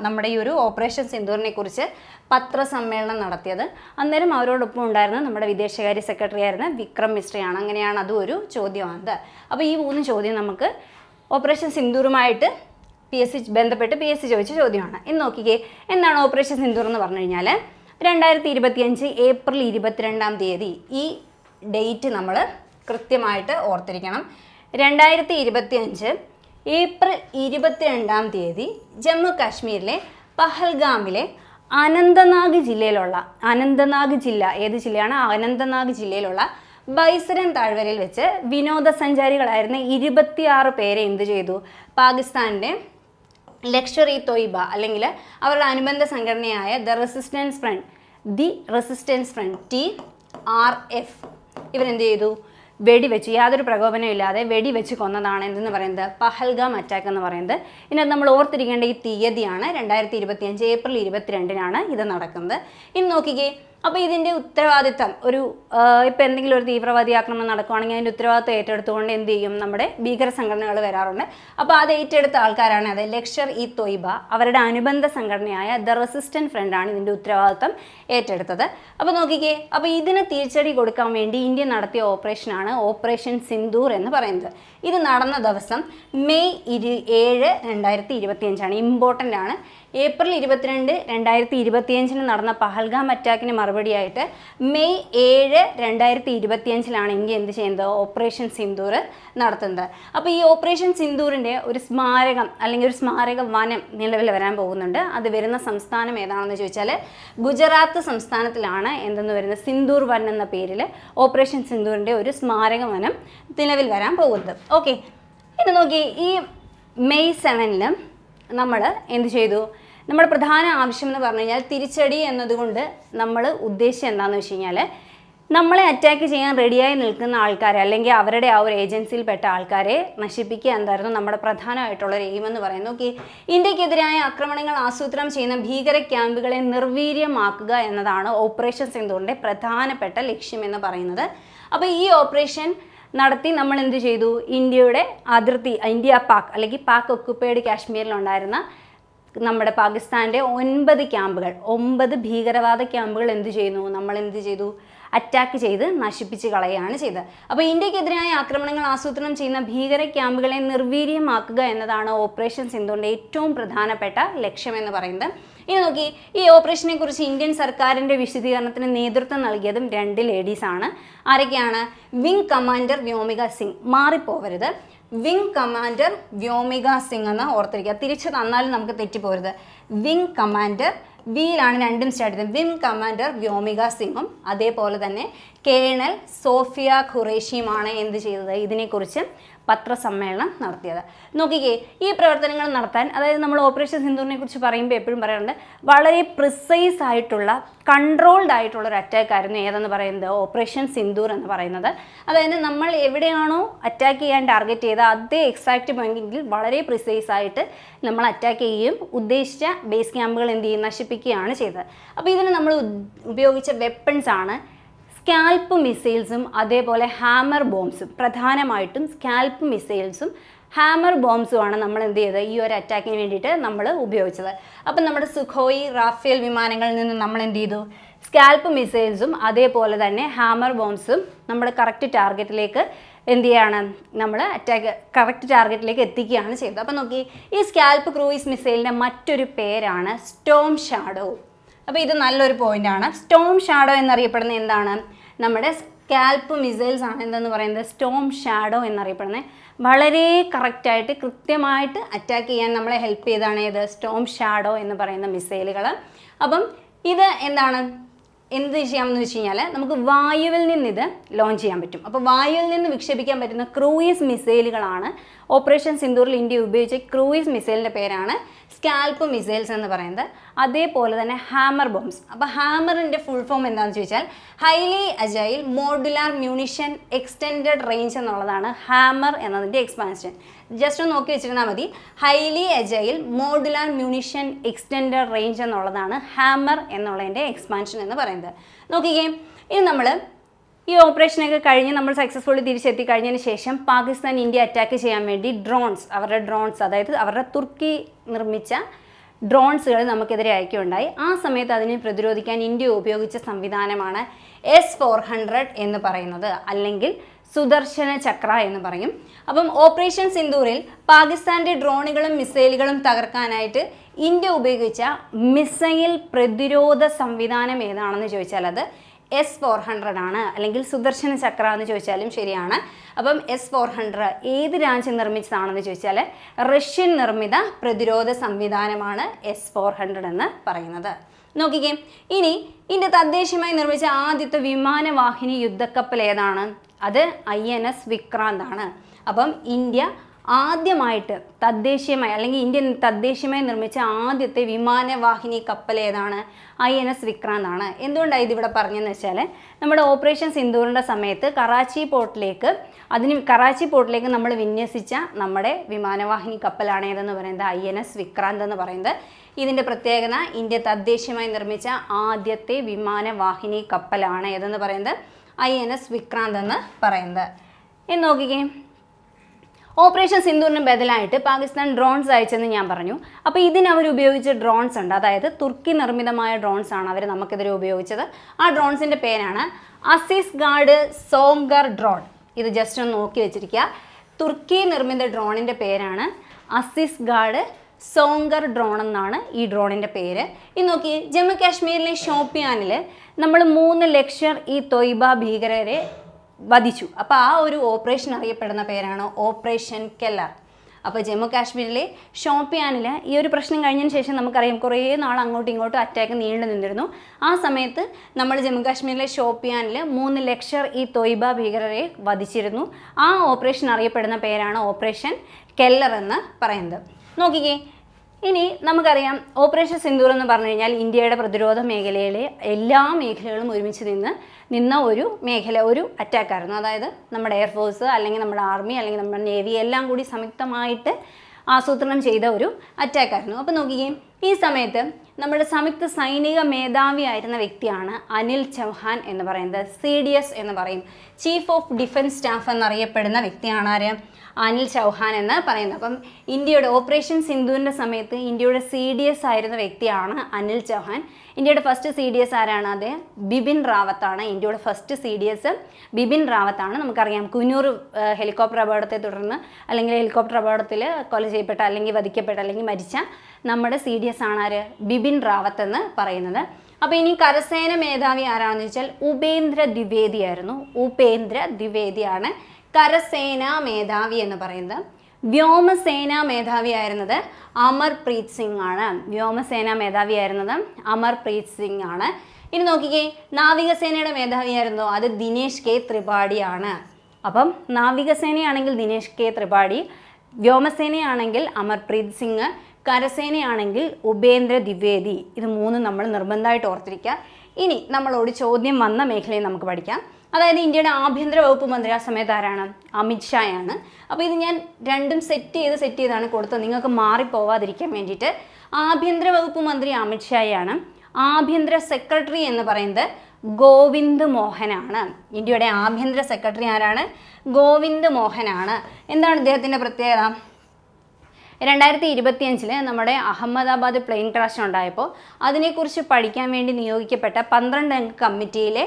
നമ്മുടെ ഈ ഒരു ഓപ്പറേഷൻ സിന്ദൂറിനെ കുറിച്ച് പത്രസമ്മേളനം നടത്തിയത്. അന്നേരം അവരോടൊപ്പം ഉണ്ടായിരുന്ന നമ്മുടെ വിദേശകാര്യ സെക്രട്ടറി ആയിരുന്ന വിക്രം മിശ്രയാണ്. അങ്ങനെയാണ് അതും ഒരു ചോദ്യമാണത്. അപ്പോൾ ഈ 3 ചോദ്യം നമുക്ക് ഓപ്പറേഷൻ സിന്ദൂറുമായിട്ട് ബന്ധപ്പെട്ട് PSC ചോദിച്ച ചോദ്യമാണ്. ഇന്ന് നോക്കിക്കേ, എന്താണ് ഓപ്പറേഷൻ സിന്ദൂർ എന്ന് പറഞ്ഞു കഴിഞ്ഞാൽ 2025 ഏപ്രിൽ 22 ഈ ഡേറ്റ് നമ്മൾ കൃത്യമായിട്ട് ഓർത്തിരിക്കണം. 2025 ഏപ്രിൽ 22 ജമ്മു കാശ്മീരിലെ പഹൽഗാമിലെ അനന്തനാഗ് ജില്ല ഏത് ജില്ലയാണ്? അനന്തനാഗ് ജില്ലയിലുള്ള ബൈസരൻ താഴ്വരയിൽ വെച്ച് വിനോദസഞ്ചാരികളായിരുന്ന 26 പേരെ എന്ത് ചെയ്തു? പാകിസ്ഥാൻ്റെ ലഷ്കർ ഇ തോയ്ബ അല്ലെങ്കിൽ അവരുടെ അനുബന്ധ സംഘടനയായ ദി റെസിസ്റ്റൻസ് ഫ്രണ്ട് TRF ഇവരെന്ത് ചെയ്തു? വെടിവെച്ച്, യാതൊരു പ്രകോപനവും ഇല്ലാതെ വെടിവെച്ച് കൊന്നതാണ് എന്തെന്ന് പറയുന്നത്? പഹൽഗാം അറ്റാക്ക് എന്ന് പറയുന്നത്. ഇതിനകത്ത് നമ്മൾ ഓർത്തിരിക്കേണ്ട ഈ തീയതിയാണ് 2025 ഏപ്രിൽ 22-നാണ് ഇത് നടക്കുന്നത്. ഇനി നോക്കിക്കേ, അപ്പോൾ ഇതിൻ്റെ ഉത്തരവാദിത്തം ഇപ്പോൾ എന്തെങ്കിലും ഒരു തീവ്രവാദി ആക്രമണം നടക്കുകയാണെങ്കിൽ അതിൻ്റെ ഉത്തരവാദിത്തം ഏറ്റെടുത്തുകൊണ്ട് എന്ത് ചെയ്യും? നമ്മുടെ ഭീകര സംഘടനകൾ വരാറുണ്ട്. അപ്പോൾ അത് ഏറ്റെടുത്ത ആൾക്കാരാണ് അത് ലഷ്കർ ഇ തോയ്ബ, അവരുടെ അനുബന്ധ സംഘടനയായ ദ റെസിസ്റ്റൻസ് ഫ്രണ്ടാണ് ഇതിൻ്റെ ഉത്തരവാദിത്തം ഏറ്റെടുത്തത്. അപ്പോൾ നോക്കിക്കേ, അപ്പോൾ ഇതിന് തിരിച്ചടി കൊടുക്കാൻ വേണ്ടി ഇന്ത്യ നടത്തിയ ഓപ്പറേഷനാണ് ഓപ്പറേഷൻ സിന്ദൂർ എന്ന് പറയുന്നത്. ഇത് നടന്ന ദിവസം മെയ് 7, 2025 ഇമ്പോർട്ടൻ്റ് ആണ്. ഏപ്രിൽ 22, 2025 നടന്ന പഹൽഗാം അറ്റാക്കിന് മറുപടിയായിട്ട് മെയ് 7, 2025 ഇന്ത്യ എന്ത് ചെയ്യുന്നത്? ഓപ്പറേഷൻ സിന്ദൂർ നടത്തുന്നത്. അപ്പോൾ ഈ ഓപ്പറേഷൻ സിന്ദൂറിൻ്റെ ഒരു സ്മാരകം അല്ലെങ്കിൽ ഒരു സ്മാരക വനം നിലവിൽ വരാൻ പോകുന്നുണ്ട്. അത് വരുന്ന സംസ്ഥാനം ഏതാണെന്ന് ചോദിച്ചാൽ ഗുജറാത്ത് സംസ്ഥാനത്തിലാണ് എന്തെന്ന് വരുന്നത്? സിന്ദൂർ വൻ എന്ന പേരിൽ ഓപ്പറേഷൻ സിന്ദൂറിൻ്റെ ഒരു സ്മാരക വനം നിലവിൽ വരാൻ പോകുന്നത്. ഓക്കെ, ഇനി നോക്കി, ഈ മെയ് 7 നമ്മൾ എന്ത് ചെയ്തു? നമ്മുടെ പ്രധാന ആവശ്യം എന്ന് പറഞ്ഞു കഴിഞ്ഞാൽ തിരിച്ചടി എന്നതുകൊണ്ട് നമ്മൾ ഉദ്ദേശിച്ചത് എന്താണെന്ന് വെച്ച് കഴിഞ്ഞാൽ നമ്മളെ അറ്റാക്ക് ചെയ്യാൻ റെഡിയായി നിൽക്കുന്ന ആൾക്കാരെ അല്ലെങ്കിൽ അവരുടെ ആ ഒരു ഏജൻസിയിൽപ്പെട്ട ആൾക്കാരെ നശിപ്പിക്കുക എന്തായിരുന്നു നമ്മുടെ പ്രധാനമായിട്ടുള്ള ഒരു എയിം എന്ന് പറയുന്നത്. ഓക്കെ, ഇന്ത്യക്കെതിരായ ആക്രമണങ്ങൾ ആസൂത്രണം ചെയ്യുന്ന ഭീകര ക്യാമ്പുകളെ നിർവീര്യമാക്കുക എന്നതാണ് ഓപ്പറേഷൻ സിന്ദൂറിൻ്റെ പ്രധാനപ്പെട്ട ലക്ഷ്യം എന്ന് പറയുന്നത്. അപ്പോൾ ഈ ഓപ്പറേഷൻ നടത്തി നമ്മൾ എന്ത് ചെയ്തു? ഇന്ത്യയുടെ അതിർത്തി, പാക് അല്ലെങ്കിൽ പാക് ഒക്കുപ്പൈഡ് കാശ്മീരിലുണ്ടായിരുന്ന നമ്മുടെ പാകിസ്ഥാൻ്റെ 9 ഭീകരവാദ ക്യാമ്പുകൾ എന്ത് ചെയ്യുന്നു? നമ്മൾ എന്ത് ചെയ്തു? അറ്റാക്ക് ചെയ്ത് നശിപ്പിച്ച് കളയുകയാണ് ചെയ്തത്. അപ്പോൾ ഇന്ത്യക്കെതിരായ ആക്രമണങ്ങൾ ആസൂത്രണം ചെയ്യുന്ന ഭീകര ക്യാമ്പുകളെ നിർവീര്യമാക്കുക എന്നതാണ് ഓപ്പറേഷൻ സിന്ദൂറിൻ്റെ ഏറ്റവും പ്രധാനപ്പെട്ട ലക്ഷ്യമെന്ന് പറയുന്നത്. ഇനി നോക്കി, ഈ ഓപ്പറേഷനെ കുറിച്ച് ഇന്ത്യൻ സർക്കാരിൻ്റെ വിശദീകരണത്തിന് നേതൃത്വം നൽകിയതും 2 ലേഡീസാണ്. ആരൊക്കെയാണ്? വിംഗ് കമാൻഡർ വ്യോമിക സിംഗ്, മാറിപ്പോവരുത്, വിംഗ് കമാൻഡർ വ്യോമിക സിംഗ് എന്ന് ഓർത്തിരിക്കുക. തിരിച്ചു തന്നാലും നമുക്ക് തെറ്റിപ്പോരുത്. വിംഗ് കമാൻഡർ, വിയിലാണ് രണ്ടും സ്റ്റാർട്ട് ചെയ്തത്. വിംഗ് കമാൻഡർ വ്യോമിക സിംഗും അതേപോലെ തന്നെ കേണൽ സോഫിയ ഖുറേഷിയുമാണ് എന്ത് ചെയ്തത്? ഇതിനെക്കുറിച്ച് പത്രസമ്മേളനം നടത്തിയത്. നോക്കിക്കേ, ഈ പ്രവർത്തനങ്ങൾ നടത്താൻ, അതായത് നമ്മൾ ഓപ്പറേഷൻ സിന്ദൂറിനെ കുറിച്ച് പറയുമ്പോൾ എപ്പോഴും പറയാറുണ്ട്, വളരെ പ്രിസൈസ് ആയിട്ടുള്ള കൺട്രോൾഡ് ആയിട്ടുള്ള ഒരു അറ്റാക്ക് ആയിരുന്നു ഏതെന്ന് പറയുന്നത്? ഓപ്പറേഷൻ സിന്ദൂർ എന്ന് പറയുന്നത്. അതായത് നമ്മൾ എവിടെയാണോ അറ്റാക്ക് ചെയ്യാൻ ടാർഗറ്റ് ചെയ്ത അതേ എക്സാക്റ്റ് പോയിന്റിൽ വളരെ പ്രിസൈസ് ആയിട്ട് നമ്മൾ അറ്റാക്ക് ചെയ്യുകയും ഉദ്ദേശിച്ച ബേസ് ക്യാമ്പുകൾ എന്ത് ചെയ്യും? നശിപ്പിക്കുകയാണ് ചെയ്തത്. അപ്പോൾ ഇതിന് നമ്മൾ ഉപയോഗിച്ച വെപ്പൺസ് ആണ് സ്കാൽപ്പ് മിസൈൽസും അതേപോലെ ഹാമർ ബോംബ്സും. പ്രധാനമായിട്ടും സ്കാൽപ്പ് മിസൈൽസും ഹാമർ ബോംബ്സുമാണ് നമ്മൾ എന്ത് ചെയ്തത്? ഈ ഒരു അറ്റാക്കിന് വേണ്ടിയിട്ട് നമ്മൾ ഉപയോഗിച്ചത്. അപ്പം നമ്മുടെ സുഖോയി, റാഫേൽ വിമാനങ്ങളിൽ നിന്ന് നമ്മൾ എന്ത് ചെയ്തു? സ്കാൽപ്പ് മിസൈൽസും അതേപോലെ തന്നെ ഹാമർ ബോംബ്സും നമ്മുടെ കറക്റ്റ് ടാർഗറ്റിലേക്ക് എന്ത് ചെയ്യാണ്? നമ്മൾ കറക്റ്റ് ടാർഗറ്റിലേക്ക് എത്തിക്കുകയാണ് ചെയ്തത്. അപ്പം നോക്കി, ഈ സ്കാൽപ്പ് ക്രൂയിസ് മിസൈലിൻ്റെ മറ്റൊരു പേരാണ് സ്റ്റോം ഷാഡോ. അപ്പോൾ ഇത് നല്ലൊരു പോയിൻ്റാണ്. സ്റ്റോം ഷാഡോ എന്നറിയപ്പെടുന്ന എന്താണ്? നമ്മുടെ സ്കാൽപ്പ് മിസൈൽസ് ആണ് എന്തെന്ന് പറയുന്നത്? സ്റ്റോം ഷാഡോ എന്നറിയപ്പെടുന്നത്. വളരെ കറക്റ്റായിട്ട് കൃത്യമായിട്ട് അറ്റാക്ക് ചെയ്യാൻ നമ്മളെ ഹെൽപ്പ് ചെയ്താണ് ഏത്? സ്റ്റോം ഷാഡോ എന്ന് പറയുന്ന മിസൈലുകൾ. അപ്പം ഇത് എന്ത് ചെയ്യാമെന്ന് വെച്ച് കഴിഞ്ഞാൽ നമുക്ക് വായുവിൽ നിന്ന് ഇത് ലോഞ്ച് ചെയ്യാൻ പറ്റും. അപ്പോൾ വായുവിൽ നിന്ന് വിക്ഷേപിക്കാൻ പറ്റുന്ന ക്രൂയിസ് മിസൈലുകളാണ് ഓപ്പറേഷൻ സിന്ദൂറിൽ ഇന്ത്യ ഉപയോഗിച്ച ക്രൂയിസ് മിസൈലിൻ്റെ പേരാണ് സ്കാൽപ്പ് മിസൈൽസ് എന്ന് പറയുന്നത്. അതേപോലെ തന്നെ ഹാമർ ബോംബ്സ്. അപ്പോൾ ഹാമറിൻ്റെ ഫുൾ ഫോം എന്താണെന്ന് ചോദിച്ചാൽ highly agile modular munition extended range എന്നുള്ളതാണ് ഹാമർ എന്നതിൻ്റെ എക്സ്പാൻഷൻ. ജസ്റ്റ് ഒന്ന് നോക്കി വെച്ചിരുന്നാൽ മതി. Highly agile modular munition extended range എന്നുള്ളതാണ് ഹാമർ എന്നുള്ളതിൻ്റെ എക്സ്പാൻഷൻ എന്ന് പറയുന്നത്. നോക്കിക്കേ, ഇനി നമ്മൾ ഈ ഓപ്പറേഷനൊക്കെ കഴിഞ്ഞ് നമ്മൾ സക്സസ്ഫുള്ളി തിരിച്ചെത്തി കഴിഞ്ഞതിന് ശേഷം പാകിസ്ഥാൻ ഇന്ത്യ അറ്റാക്ക് ചെയ്യാൻ വേണ്ടി അവരുടെ ഡ്രോൺസ് അതായത് അവരുടെ തുർക്കി നിർമ്മിച്ച ഡ്രോൺസുകൾ നമുക്കെതിരെ അയക്കുകയുണ്ടായി. ആ സമയത്ത് അതിനെ പ്രതിരോധിക്കാൻ ഇന്ത്യ ഉപയോഗിച്ച സംവിധാനമാണ് S-400 എന്ന് പറയുന്നത്, അല്ലെങ്കിൽ സുദർശന ചക്ര എന്ന് പറയും. അപ്പം ഓപ്പറേഷൻ സിന്ദൂറിൽ പാകിസ്ഥാൻ്റെ ഡ്രോണുകളും മിസൈലുകളും തകർക്കാനായിട്ട് ഇന്ത്യ ഉപയോഗിച്ച മിസൈൽ പ്രതിരോധ സംവിധാനം ഏതാണെന്ന് ചോദിച്ചാൽ അത് S-400 ആണ്, അല്ലെങ്കിൽ സുദർശന ചക്ര എന്ന് ചോദിച്ചാലും ശരിയാണ്. അപ്പം S-400 ഏത് രാജ്യം നിർമ്മിച്ചതാണെന്ന് ചോദിച്ചാൽ റഷ്യൻ നിർമ്മിത പ്രതിരോധ സംവിധാനമാണ് S-400 എന്ന് പറയുന്നത്. നോക്കിക്കേ, ഇനി ഇന്ത്യ തദ്ദേശീയമായി നിർമ്മിച്ച ആദ്യത്തെ വിമാനവാഹിനി യുദ്ധക്കപ്പൽ ഏതാണ്? അത് INS വിക്രാന്ത് ആണ്. അപ്പം ഇന്ത്യ ആദ്യമായിട്ട് തദ്ദേശീയമായി അല്ലെങ്കിൽ ഇന്ത്യ തദ്ദേശീയമായി നിർമ്മിച്ച ആദ്യത്തെ വിമാനവാഹിനി കപ്പൽ ഏതാണ്? INS വിക്രാന്ത് ആണ്. എന്തുകൊണ്ടാണ് ഇതിവിടെ പറഞ്ഞതെന്ന് വെച്ചാൽ നമ്മുടെ ഓപ്പറേഷൻ സിന്ദൂറിൻ്റെ സമയത്ത് കറാച്ചി പോർട്ടിലേക്ക് നമ്മൾ വിന്യസിച്ച നമ്മുടെ വിമാനവാഹിനി കപ്പലാണ് ഏതെന്ന് പറയുന്നത് INS വിക്രാന്ത് എന്ന് പറയുന്നത്. ഇതിൻ്റെ പ്രത്യേകത ഇന്ത്യ തദ്ദേശീയമായി നിർമ്മിച്ച ആദ്യത്തെ വിമാനവാഹിനി കപ്പലാണ് ഏതെന്ന് പറയുന്നത് INS വിക്രാന്ത് എന്ന് പറയുന്നത്. എന്ന് നോക്കിക്കേ, ഓപ്പറേഷൻ സിന്ദൂറിന് ബദലായിട്ട് പാകിസ്ഥാൻ ഡ്രോൺസ് അയച്ചെന്ന് ഞാൻ പറഞ്ഞു. അപ്പോൾ ഇതിനവർ ഉപയോഗിച്ച ഡ്രോൺസ് ഉണ്ട്, അതായത് തുർക്കി നിർമ്മിതമായ ഡ്രോൺസ് ആണ് അവർ നമുക്കെതിരെ ഉപയോഗിച്ചത്. ആ ഡ്രോൺസിൻ്റെ പേരാണ് അസീസ് ഗാർഡ് സോങ്കർ ഡ്രോൺ. ഇത് ജസ്റ്റ് ഒന്ന് നോക്കി വെച്ചിരിക്കുക. തുർക്കി നിർമ്മിത ഡ്രോണിൻ്റെ പേരാണ് അസീസ് ഗാർഡ് സോങ്കർ ഡ്രോൺ എന്നാണ് ഈ ഡ്രോണിൻ്റെ പേര്. ഇത് നോക്കി, ജമ്മു കാശ്മീരിലെ ഷോപ്പിയാനിൽ നമ്മൾ 3 ലഷ്കർ ഇ തൊയ്ബ ഭീകരരെ വധിച്ചു. അപ്പോൾ ആ ഒരു ഓപ്പറേഷൻ അറിയപ്പെടുന്ന പേരാണ് ഓപ്പറേഷൻ കെല്ലർ. അപ്പോൾ ജമ്മു കാശ്മീരിലെ ഷോപ്പിയാനിൽ ഈ ഒരു പ്രശ്നം കഴിഞ്ഞതിന് ശേഷം നമുക്കറിയാം കുറേ നാൾ അങ്ങോട്ടും ഇങ്ങോട്ടും അറ്റാക്ക് നീണ്ടു നിന്നിരുന്നു. ആ സമയത്ത് നമ്മൾ ജമ്മു കാശ്മീരിലെ ഷോപ്പിയാനിൽ 3 ലഷ്കർ ഇ തൊയ്ബ ഭീകരരെ വധിച്ചിരുന്നു. ആ ഓപ്പറേഷൻ അറിയപ്പെടുന്ന പേരാണ് ഓപ്പറേഷൻ കെല്ലർ എന്ന് പറയുന്നത്. നോക്കിക്കേ, ഇനി നമുക്കറിയാം ഓപ്പറേഷൻ സിന്ദൂർ എന്ന് പറഞ്ഞു കഴിഞ്ഞാൽ ഇന്ത്യയുടെ പ്രതിരോധ മേഖലയിലെ എല്ലാ മേഖലകളും ഒരുമിച്ച് നിന്ന ഒരു അറ്റാക്കായിരുന്നു. അതായത് നമ്മുടെ എയർഫോഴ്സ് അല്ലെങ്കിൽ നമ്മുടെ ആർമി അല്ലെങ്കിൽ നമ്മുടെ നേവി എല്ലാം കൂടി സംയുക്തമായിട്ട് ആസൂത്രണം ചെയ്ത ഒരു അറ്റാക്കായിരുന്നു. അപ്പോൾ നോക്കിക്കേ, ഈ സമയത്ത് നമ്മുടെ സംയുക്ത സൈനിക മേധാവിയായിരുന്ന വ്യക്തിയാണ് അനിൽ ചൗഹാൻ എന്ന് പറയുന്നത്. CDS എന്ന് പറയും, ചീഫ് ഓഫ് ഡിഫൻസ് സ്റ്റാഫ് എന്നറിയപ്പെടുന്ന വ്യക്തിയാണ് ആര്? അനിൽ ചൗഹാൻ എന്ന് പറയുന്നത്. അപ്പം ഇന്ത്യയുടെ ഓപ്പറേഷൻ സിന്ധുവിൻ്റെ സമയത്ത് ഇന്ത്യയുടെ CDS ആയിരുന്ന വ്യക്തിയാണ് അനിൽ ചൗഹാൻ. ഇന്ത്യയുടെ ഫസ്റ്റ് CDS ആരാണ്? അത് ബിപിൻ റാവത്താണ്. ഇന്ത്യയുടെ ഫസ്റ്റ് CDS ബിപിൻ റാവത്താണ്. നമുക്കറിയാം കുന്നൂർ ഹെലികോപ്റ്റർ അപകടത്തെ തുടർന്ന് അല്ലെങ്കിൽ ഹെലികോപ്റ്റർ അപകടത്തിൽ കൊല ചെയ്യപ്പെട്ട അല്ലെങ്കിൽ വധിക്കപ്പെട്ട അല്ലെങ്കിൽ മരിച്ച നമ്മുടെ CDS ആണ് ആര്? ബിപിൻ റാവത്ത് എന്ന് പറയുന്നത്. അപ്പോൾ ഇനി കരസേന മേധാവി ആരാണെന്ന് വെച്ചാൽ ഉപേന്ദ്ര ദ്വിവേദി ആയിരുന്നു. ഉപേന്ദ്ര ദ്വിവേദിയാണ് കരസേനാ മേധാവി എന്ന് പറയുന്നത്. വ്യോമസേനാ മേധാവി ആയിരുന്നത് അമർപ്രീത് സിംഗ് ആണ്. വ്യോമസേനാ മേധാവി ആയിരുന്നത് അമർപ്രീത് സിംഗ് ആണ്. ഇനി നോക്കിക്കേ, നാവികസേനയുടെ മേധാവിയായിരുന്നോ? അത് ദിനേശ് കെ ത്രിപാഠി ആണ്. അപ്പം നാവികസേനയാണെങ്കിൽ ദിനേശ് കെ ത്രിപാഠി, വ്യോമസേനയാണെങ്കിൽ അമർപ്രീത് സിംഗ്, കരസേനയാണെങ്കിൽ ഉപേന്ദ്ര ദ്വിവേദി. ഇത് 3 നമ്മൾ നിർബന്ധമായിട്ട് ഓർത്തിരിക്കുക. ഇനി നമ്മളോട് ചോദ്യം വന്ന മേഖലയെ നമുക്ക് പഠിക്കാം. അതായത് ഇന്ത്യയുടെ ആഭ്യന്തര വകുപ്പ് മന്ത്രി ആ സമയത്ത് ആരാണ്? അമിത് ഷായാണ്. അപ്പോൾ ഇത് ഞാൻ രണ്ടും സെറ്റ് ചെയ്താണ് കൊടുത്തത് നിങ്ങൾക്ക് മാറിപ്പോവാതിരിക്കാൻ വേണ്ടിയിട്ട്. ആഭ്യന്തര വകുപ്പ് മന്ത്രി അമിത് ഷായാണ്. ആഭ്യന്തര സെക്രട്ടറി എന്ന് പറയുന്നത് ഗോവിന്ദ് മോഹനാണ്. ഇന്ത്യയുടെ ആഭ്യന്തര സെക്രട്ടറി ആരാണ്? ഗോവിന്ദ് മോഹനാണ്. എന്താണ് ഇദ്ദേഹത്തിൻ്റെ പ്രത്യേകത? 2025 നമ്മുടെ അഹമ്മദാബാദ് പ്ലെയിൻ ക്രാഷ് ഉണ്ടായപ്പോൾ അതിനെക്കുറിച്ച് പഠിക്കാൻ വേണ്ടി നിയോഗിക്കപ്പെട്ട 12 അംഗ കമ്മിറ്റിയിലെ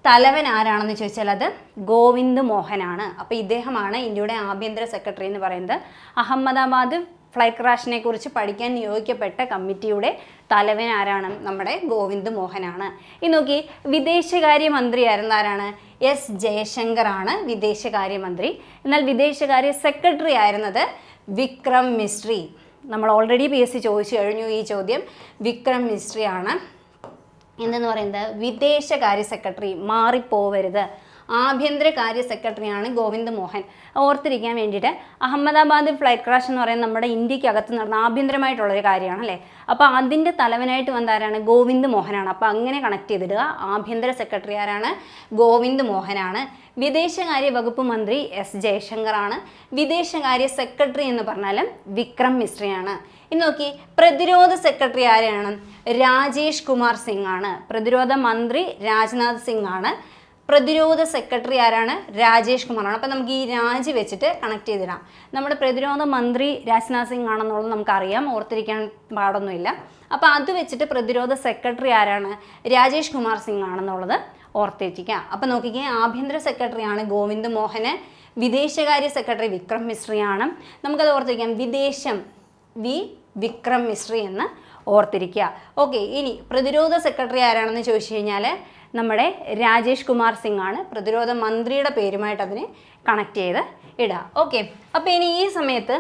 തലവൻ ആരാണെന്ന് ചോദിച്ചാൽ അത് ഗോവിന്ദ് മോഹനാണ്. അപ്പോൾ ഇദ്ദേഹമാണ് ഇന്ത്യയുടെ ആഭ്യന്തര സെക്രട്ടറി എന്ന് പറയുന്നത്. അഹമ്മദാബാദ് ഫ്ലൈറ്റ് ക്രാഷിനെ കുറിച്ച് പഠിക്കാൻ നിയോഗിക്കപ്പെട്ട കമ്മിറ്റിയുടെ തലവൻ ആരാണ്? നമ്മുടെ ഗോവിന്ദ് മോഹനാണ്. ഇനി നോക്കി, വിദേശകാര്യമന്ത്രി ആയിരുന്ന ആരാണ്? S ജയശങ്കർ ആണ് വിദേശകാര്യമന്ത്രി. എന്നാൽ വിദേശകാര്യ സെക്രട്ടറി ആയിരുന്നത് വിക്രം മിസ്രി. നമ്മൾ ഓൾറെഡി PSC ചോദിച്ചു കഴിഞ്ഞു ഈ ചോദ്യം. വിക്രം മിസ്രി ആണ് എന്തെന്ന് പറയുന്നത് വിദേശകാര്യ സെക്രട്ടറി. മാറിപ്പോവരുത്, ആഭ്യന്തരകാര്യ സെക്രട്ടറിയാണ് ഗോവിന്ദ് മോഹൻ. ഓർത്തിരിക്കാൻ വേണ്ടിയിട്ട് അഹമ്മദാബാദ് ഫ്ലൈറ്റ് ക്രാഷ് എന്ന് പറയുന്നത് നമ്മുടെ ഇന്ത്യക്കകത്ത് നടന്ന ആഭ്യന്തരമായിട്ടുള്ളൊരു കാര്യമാണ് അല്ലേ. അപ്പോൾ അതിൻ്റെ തലവനായിട്ട് വന്ന ആരാണ്? ഗോവിന്ദ് മോഹനാണ്. അപ്പോൾ അങ്ങനെ കണക്ട് ചെയ്തിടുക. ആഭ്യന്തര സെക്രട്ടറി ആരാണ്? ഗോവിന്ദ് മോഹനാണ്. വിദേശകാര്യ വകുപ്പ് മന്ത്രി S ജയശങ്കർ ആണ്. വിദേശകാര്യ സെക്രട്ടറി എന്ന് പറഞ്ഞാലും വിക്രം മിശ്രയാണ്. ഇനി നോക്കി, പ്രതിരോധ സെക്രട്ടറി ആരാണ്? രാജേഷ് കുമാർ സിംഗ് ആണ്. പ്രതിരോധ മന്ത്രി രാജ്നാഥ് സിംഗ് ആണ്. പ്രതിരോധ സെക്രട്ടറി ആരാണ്? രാജേഷ് കുമാറാണ്. അപ്പോൾ നമുക്ക് ഈ രാജി വെച്ചിട്ട് കണക്ട് ചെയ്തിടാം. നമ്മുടെ പ്രതിരോധ മന്ത്രി രാജ്നാഥ് സിംഗ് ആണെന്നുള്ളത് നമുക്കറിയാം, ഓർത്തിരിക്കാൻ പാടൊന്നുമില്ല. അപ്പോൾ അത് വെച്ചിട്ട് പ്രതിരോധ സെക്രട്ടറി ആരാണ്? രാജേഷ് കുമാർ സിംഗ് ആണെന്നുള്ളത് ഓർത്തിരിക്കുക. അപ്പോൾ നോക്കിക്കേ, ആഭ്യന്തര സെക്രട്ടറിയാണ് ഗോവിന്ദ് മോഹന്, വിദേശകാര്യ സെക്രട്ടറി വിക്രം മിശ്രയാണ്. നമുക്കത് ഓർത്തിരിക്കാം, വിദേശം വിക്രം മിശ്രി എന്ന് ഓർത്തിരിക്കുക. ഓക്കെ, ഇനി പ്രതിരോധ സെക്രട്ടറി ആരാണെന്ന് ചോദിച്ചു കഴിഞ്ഞാൽ നമ്മുടെ രാജേഷ് കുമാർ സിംഗ് ആണ്. പ്രതിരോധ മന്ത്രിയുടെ പേരുമായിട്ട് അതിനെ കണക്ട് ചെയ്ത് ഇടുക. ഓക്കെ, അപ്പോൾ ഇനി ഈ സമയത്ത്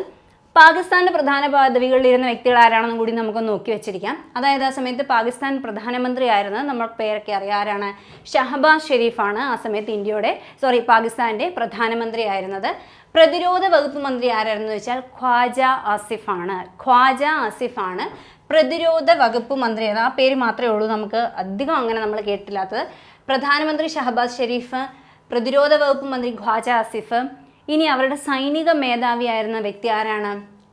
പാകിസ്ഥാന്റെ പ്രധാന പദവികളിലിരുന്ന വ്യക്തികൾ ആരാണെന്നും കൂടി നമുക്ക് നോക്കി വെച്ചിരിക്കാം. അതായത് ആ സമയത്ത് പാകിസ്ഥാൻ പ്രധാനമന്ത്രി ആയിരുന്നത് നമുക്ക് പേരൊക്കെ അറിയാം. ആരാണ്? ഷഹബാസ് ഷെരീഫാണ് ആ സമയത്ത് പാകിസ്ഥാന്റെ പ്രധാനമന്ത്രി ആയിരുന്നത്. പ്രതിരോധ വകുപ്പ് മന്ത്രി ആരായിരുന്നു വെച്ചാൽ ഖ്വാജ ആസിഫാണ് പ്രതിരോധ വകുപ്പ് മന്ത്രി. ആ പേര് മാത്രമേ ഉള്ളൂ നമുക്ക് അധികം അങ്ങനെ നമ്മൾ കേട്ടില്ലാത്തത്. പ്രധാനമന്ത്രി ഷഹബാസ് ഷെരീഫ്, പ്രതിരോധ വകുപ്പ് മന്ത്രി ഖ്വാജ ആസിഫ്. ഇനി അവരുടെ സൈനിക മേധാവിയായിരുന്ന വ്യക്തി ആരാണ്?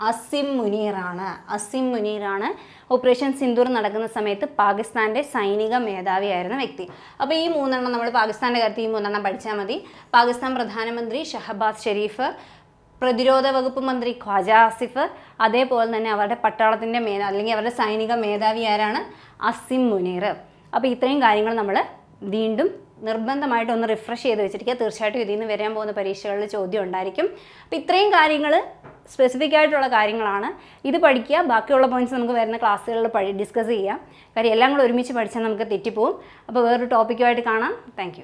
അസിം മുനീറാണ് ഓപ്പറേഷൻ സിന്ദൂർ നടക്കുന്ന സമയത്ത് പാകിസ്ഥാന്റെ സൈനിക മേധാവിയായിരുന്ന വ്യക്തി. അപ്പോൾ ഈ മൂന്നെണ്ണം നമ്മൾ പാകിസ്ഥാന്റെ കാര്യത്തിൽ ഈ മൂന്നെണ്ണം പഠിച്ചാൽ മതി. പാകിസ്ഥാൻ പ്രധാനമന്ത്രി ഷഹബാസ് ഷെരീഫ്, പ്രതിരോധ വകുപ്പ് മന്ത്രി ഖ്വാജ ആസിഫ്, അതേപോലെ തന്നെ അവരുടെ പട്ടാളത്തിൻ്റെ അല്ലെങ്കിൽ അവരുടെ സൈനിക മേധാവി ആരാണ്? അസിം മുനീർ. അപ്പോൾ ഇത്രയും കാര്യങ്ങൾ നമ്മൾ വീണ്ടും നിർബന്ധമായിട്ട് ഒന്ന് റിഫ്രഷ് ചെയ്ത് വെച്ചിരിക്കുക. തീർച്ചയായിട്ടും ഇതിൽ നിന്ന് വരാൻ പോകുന്ന പരീക്ഷകളിൽ ചോദ്യം ഉണ്ടായിരിക്കും. അപ്പോൾ ഇത്രയും കാര്യങ്ങൾ സ്പെസിഫിക് ആയിട്ടുള്ള കാര്യങ്ങളാണ്. ഇത് പഠിക്കുക. ബാക്കിയുള്ള പോയിന്റ്സ് നമുക്ക് വരുന്ന ക്ലാസ്സുകളിൽ ഡിസ്കസ് ചെയ്യാം. കാര്യം എല്ലാം കൂടെ ഒരുമിച്ച് പഠിച്ചാൽ നമുക്ക് തെറ്റിപ്പോവും. അപ്പോൾ വേറൊരു ടോപ്പിക്കുമായിട്ട് കാണാം. താങ്ക്